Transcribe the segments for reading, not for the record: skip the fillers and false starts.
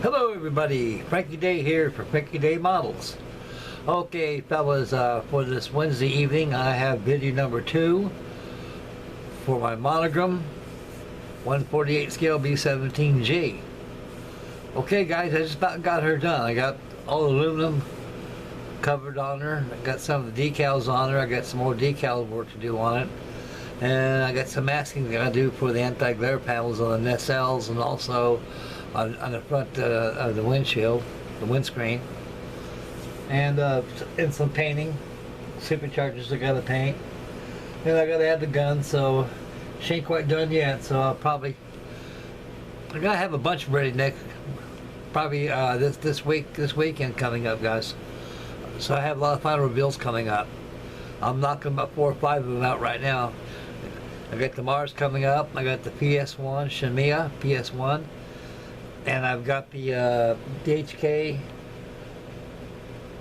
Hello everybody, Frankie Day here for Frankie Day Models. Okay fellas, for this Wednesday evening I have video number 2 for my Monogram 1/48 scale B-17G. Okay guys, I just about got her done. I got all the aluminum covered on her. I got some of the decals on her. I got some more decal work to do on it. And I got some masking that I do for the anti-glare panels on the nacelles and also on the front of the windshield, the windscreen, and some painting, superchargers I gotta paint, and I gotta add the gun. So she ain't quite done yet. So I gotta have a bunch ready next, probably this weekend coming up, guys. So I have a lot of final reveals coming up. I'm knocking about 4 or 5 of them out right now. I got the Mars coming up. I got the PS1 Shamiya PS1. And I've got the DHK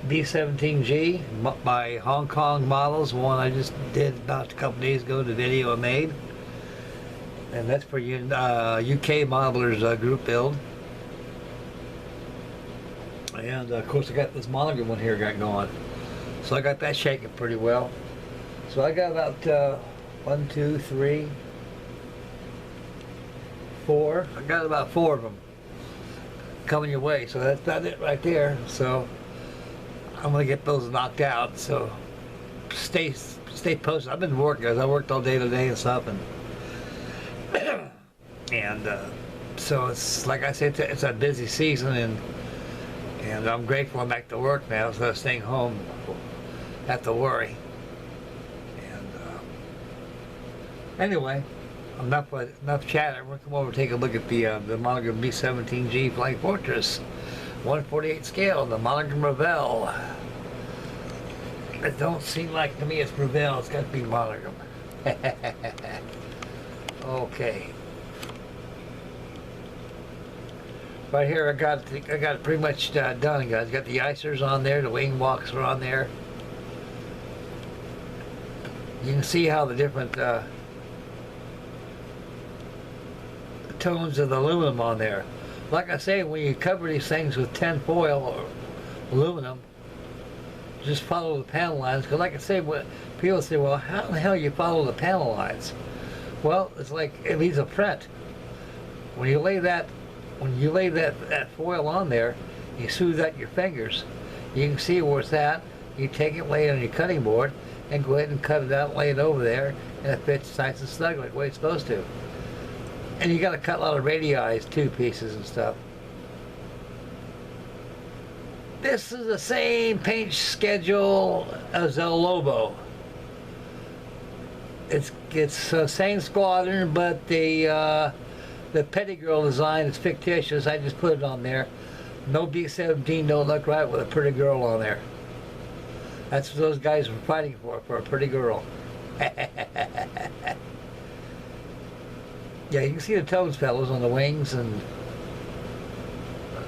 B-17G by Hong Kong Models, one I just did about a couple days ago, the video I made. And that's for UK modelers group build. And of course I got this Monogram one here got going. So I got that shaking pretty well. So I got about 1, 2, 3, 4. I got about 4 of them coming your way, so that's about it right there. So I'm gonna get those knocked out. So stay posted. I've been working, guys. I worked all day today and stuff, and so it's like I said, it's a busy season, and I'm grateful I'm back to work now instead of staying home. Have to worry. And anyway. Enough chatter. We'll come over and take a look at the Monogram B-17G Flying Fortress 1/48 scale, the Monogram Revell. It don't seem like to me it's Revell. It's got to be Monogram. Okay. Right here, I got it pretty much done, guys. Got the icers on there. The wing walks are on there. You can see how the different tones of the aluminum on there. Like I say, when you cover these things with tin foil or aluminum, just follow the panel lines. Because like I say, people say, well, how the hell you follow the panel lines? Well, it's like it leaves a print. When you lay that foil on there, you smooth out your fingers. You can see where it's at. You take it, lay it on your cutting board, and go ahead and cut it out, lay it over there, and it fits nice and snug like the way it's supposed to. And you got to cut a lot of radii too, pieces and stuff. This is the same paint schedule as El Lobo. It's the same squadron, but the pettigirl design is fictitious. I just put it on there. No B-17 don't look right with a pretty girl on there. That's what those guys were fighting for a pretty girl. Yeah, you can see the tones fellows on the wings and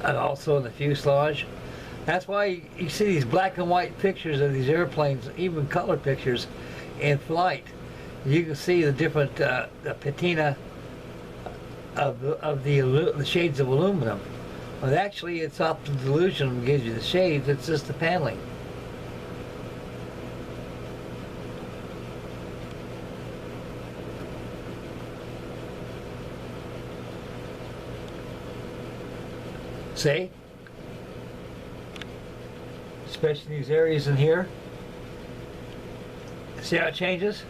also in the fuselage. That's why you see these black and white pictures of these airplanes, even color pictures in flight. You can see the different the patina of the shades of aluminum. But actually, it's optical delusion that gives you the shades. It's just the paneling. See? Especially these areas in here. See how it changes?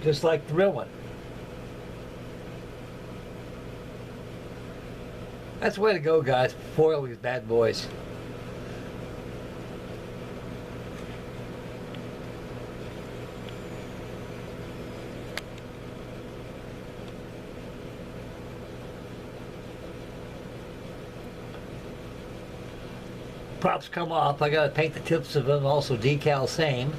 Just like the real one. That's the way to go, guys. Foil these bad boys. Props come off. I gotta paint the tips of them, also decal same.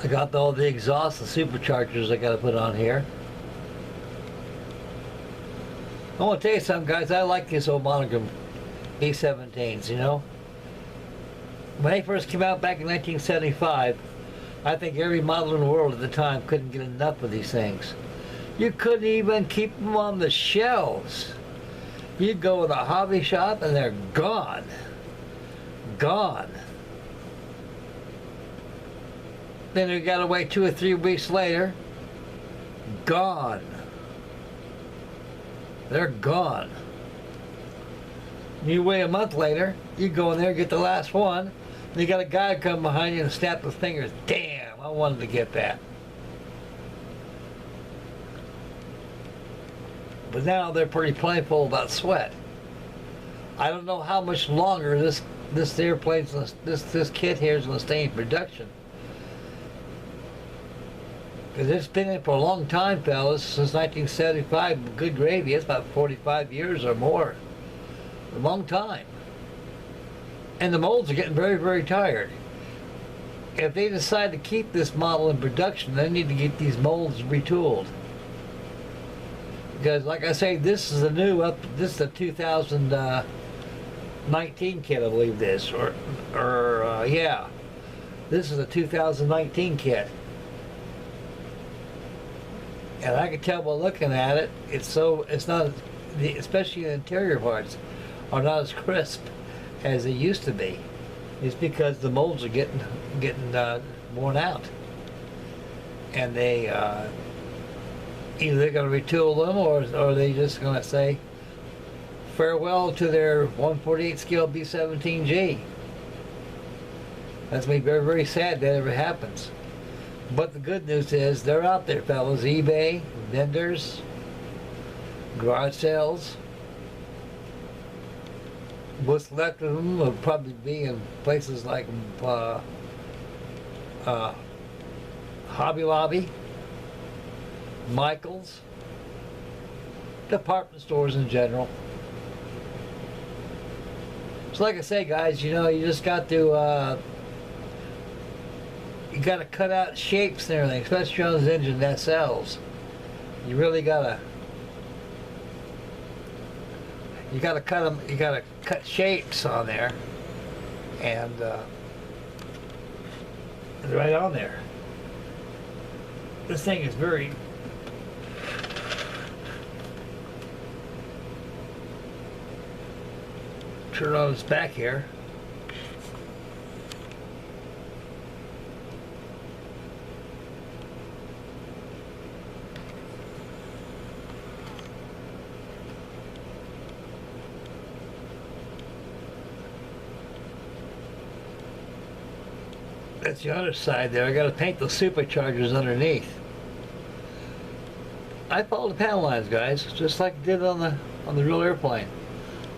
I got all the exhaust, the superchargers I gotta put on here. I want to tell you something, guys. I like these old Monogram B-17s, you know. When they first came out back in 1975, I think every model in the world at the time couldn't get enough of these things. You couldn't even keep them on the shelves. You'd go to a hobby shop and they're gone. Gone. Then you gotta wait 2 or 3 weeks later. Gone. They're gone. You wait a month later, you go in there, get the last one, and you got a guy come behind you and snap his fingers. Damn, I wanted to get that. But now they're pretty plentiful about sweat. I don't know how much longer this airplane's, this kit here is going to stay in production. Because it's been in for a long time, fellas, since 1975. Good gravy. It's about 45 years or more. A long time. And the molds are getting very, very tired. If they decide to keep this model in production, they need to get these molds retooled. Because, like I say, this is a this is a 2019 kit, I believe this, yeah, this is a 2019 kit. And I can tell by looking at it, it's not, especially the interior parts, are not as crisp as they used to be. It's because the molds are getting worn out, and they either they're going to retool them, or they just going to say farewell to their 1/48 scale B-17G. That's going to be very, very sad that ever happens. But the good news is they're out there, fellas. eBay, vendors, garage sales. What's left of them will probably be in places like Hobby Lobby, Michael's, department stores in general. So like I say, guys, you know, you just got to you got to cut out shapes and everything, especially on those engine SLs. You really gotta cut them. You gotta cut shapes on there, and it's right on there. This thing is very turn on its back here. That's the other side there. I got to paint the superchargers underneath. I follow the panel lines, guys, just like I did on the real airplane.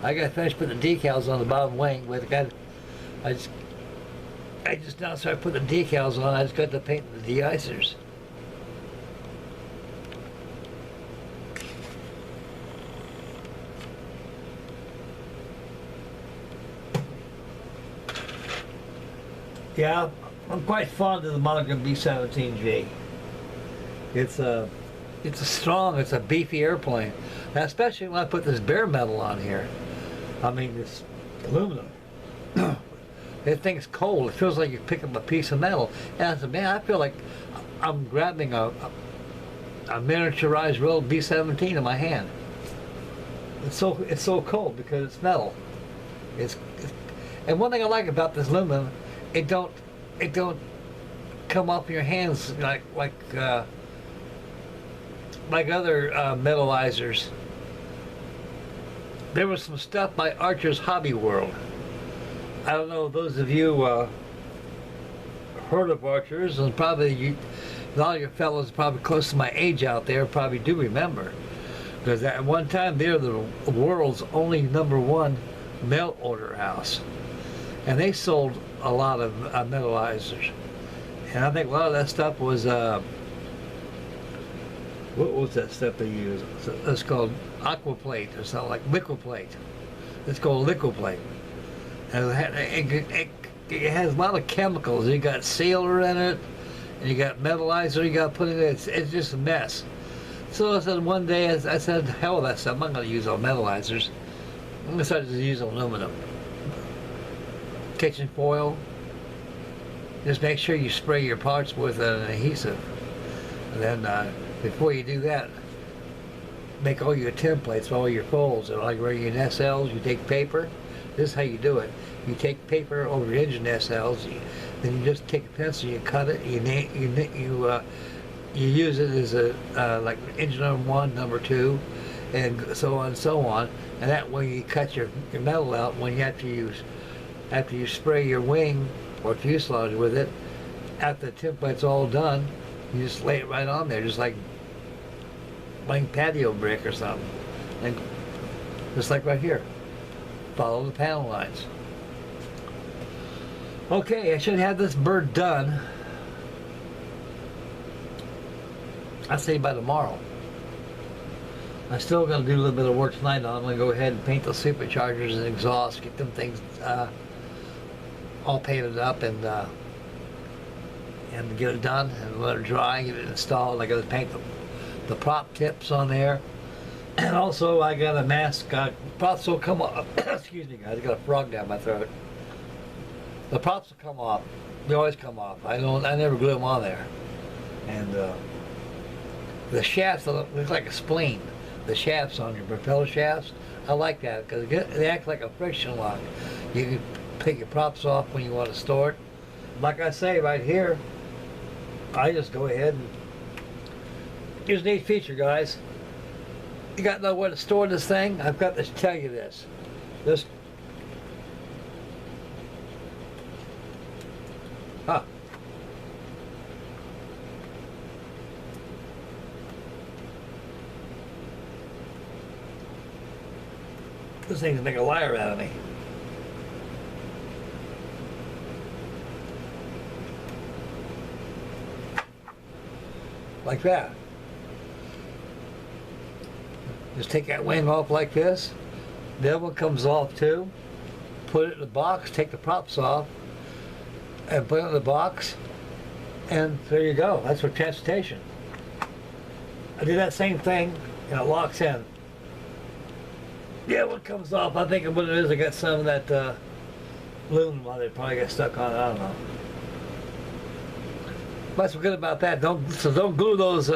I got finished putting the decals on the bottom wing, but I just now started putting the decals on. I just got to paint the de-icers. Yeah, I'm quite fond of the Monogram B-17G. It's a strong, it's a beefy airplane. Now, especially when I put this bare metal on here. I mean, this aluminum. That thing's cold. It feels like you pick up a piece of metal. And I said, man, I feel like I'm grabbing a miniaturized real B-17 in my hand. It's so cold because it's metal. And one thing I like about this aluminum, it don't come off your hands like other metallizers. There was some stuff by Archer's Hobby World. I don't know if those of you heard of Archer's, and probably a lot of your fellows probably close to my age out there probably do remember, because at one time they're the world's only #1 mail order house, and they sold a lot of metallizers. And I think a lot of that stuff was what was that stuff they used? It's called aquaplate or something, like liquoplate. It's called liquoplate. And it has a lot of chemicals. You got sealer in it, and you got metallizer you got to put in it. It's just a mess. So I said one day, I said, hell with that stuff. I'm not going to use all metallizers. I'm going to start to use aluminum. Kitchen foil. just make sure you spray your parts with an adhesive. And then before you do that, make all your templates, all your folds. And like where your SLs, you take paper. This is how you do it. You take paper over your engine SLs, then you just take a pencil, you cut it, you use it as a like engine number 1, number 2, and so on and so on. And that way you cut your metal out when you after you spray your wing or fuselage with it. After the template's all done, you just lay it right on there, just like laying patio brick or something, and just like right here. Follow the panel lines. Okay, I should have this bird done, I'd say by tomorrow. I'm still going to do a little bit of work tonight. I'm going to go ahead and paint the superchargers and exhaust, get them things all painted up, and get it done and let it dry, get it installed. I got to paint the prop tips on there, and also I got a mask. Props will come off. Excuse me, guys. I got a frog down my throat. The props will come off. They always come off. I never glue them on there. And the shafts look like a spleen. The shafts on your propeller shafts, I like that because they act like a friction lock. You can take your props off when you want to store it. Like I say right here, I just go ahead and here's a neat feature, guys. You got to know where to store this thing. I've got to tell you this. This thing's gonna make a liar out of me. Like that. Just take that wing off like this. The other one comes off too. Put it in the box, take the props off, and put it in the box, and there you go. That's for transportation. I do that same thing, and it locks in. Yeah, what comes off, I think what it is, I got some of that aluminum on it, probably got stuck on it, I don't know. What's good about that, don't glue those,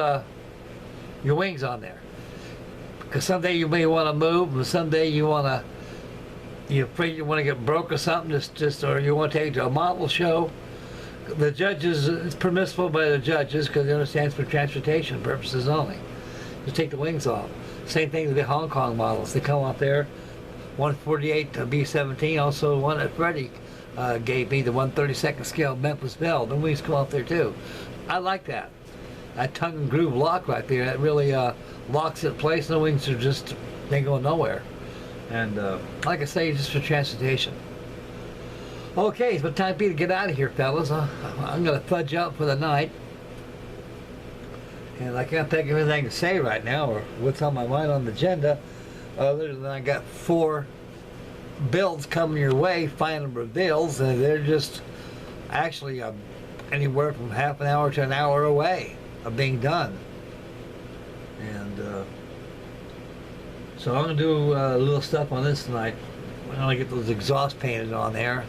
your wings on there. Because someday you may want to move, and someday you're afraid you want to get broke or something, or you want to take it to a model show. The judges, it's permissible by the judges because they understand it's for transportation purposes only. Just take the wings off. Same thing with the Hong Kong models. They come off there. 148 B-17, also one that Freddie gave me, the 132nd scale Memphis Belle. The wings come off there too. I like that. That tongue and groove lock right there, that really locks it in place. The wings are just, they go nowhere. And like I say, just for transportation. Okay, it's time for you to get out of here, fellas. I'm going to fudge out for the night. And I can't think of anything to say right now or what's on my mind on the agenda, other than I got 4 builds coming your way, final reveals, and they're just actually anywhere from half an hour to an hour away of being done. And so I'm going to do a little stuff on this tonight. I'm going to get those exhausts painted on there.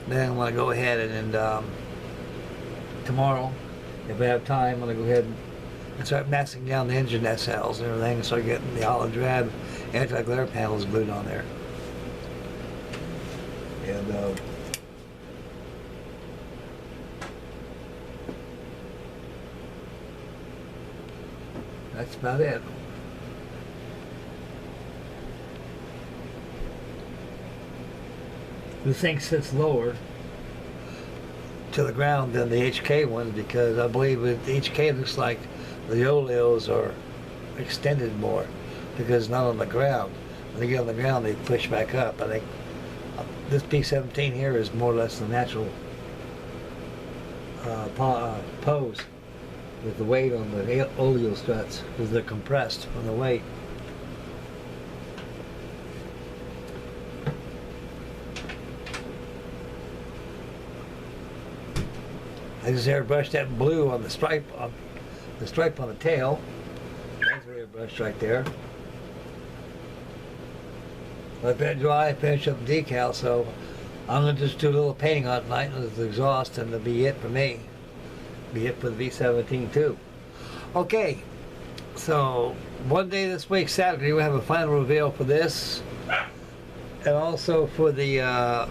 Then I'm going to go ahead and tomorrow, if I have time, I'm going to go ahead and start masking down the engine SLs and everything, and start getting the olive drab anti-glare panels glued on there. And that's about it. This thing sits lower to the ground than the HK one because I believe the HK looks like the oleos are extended more because it's not on the ground. When they get on the ground, they push back up. I think this B-17 here is more or less the natural pose with the weight on the oleo struts because they're compressed from the weight. I just airbrushed that blue on the stripe on the tail. That's airbrushed right there. Let that dry, finish up the decal. So I'm going to just do a little painting on it tonight with the exhaust, and that'll be it for me. Be it for the B-17 too. Okay, so one day this week, Saturday, we'll have a final reveal for this. And also for the,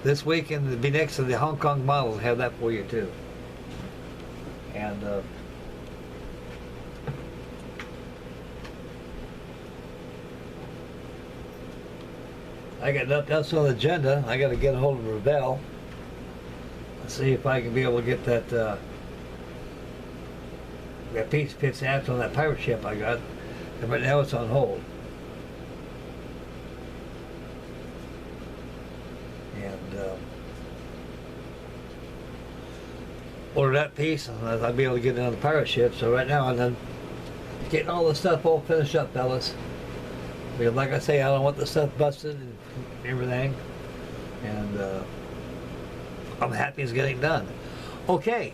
this weekend, it'll be next to the Hong Kong models. I'll have that for you too. And, I got nothing else on the agenda. I got to get a hold of Ravel. See if I can be able to get that that piece fits out on that pirate ship I got. And right now it's on hold. And order that piece, and I'll be able to get it on the pirate ship. So right now I'm done getting all the stuff all finished up, fellas. Because like I say, I don't want the stuff busted and everything. And I'm happy it's getting done. Okay.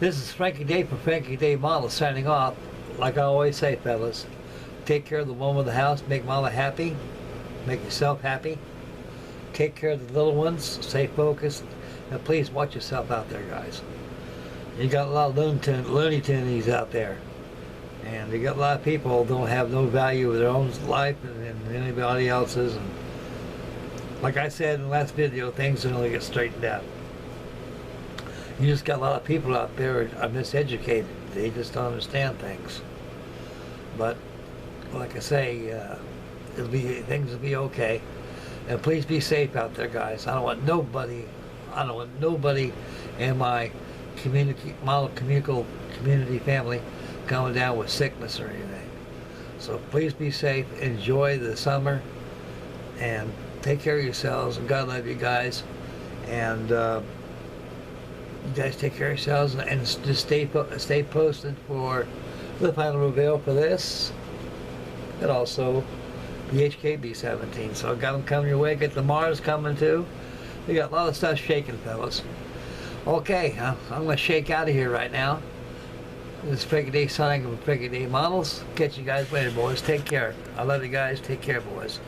This is Frankie Day for Frankie Day Models signing off. Like I always say, fellas, take care of the woman of the house, make mama happy, make yourself happy. Take care of the little ones, stay focused, and please watch yourself out there, guys. You got a lot of Looney Tunes out there. And you got a lot of people who don't have no value of their own life and anybody else's. And like I said in the last video, things are going to get straightened out. You just got a lot of people out there who are miseducated. They just don't understand things. But like I say, things will be okay. And please be safe out there, guys. I don't want nobody in my community family coming down with sickness or anything. So please be safe, enjoy the summer, and take care of yourselves, and God love you guys. And you guys take care of yourselves, and just stay posted for the final reveal for this, and also the HK B-17. So I got them coming your way. Get the Mars coming too. We got a lot of stuff shaking, fellas. Okay, I'm going to shake out of here right now. This is Frankie Day signing from Frankie Day Models. Catch you guys later, boys. Take care. I love you guys. Take care, boys.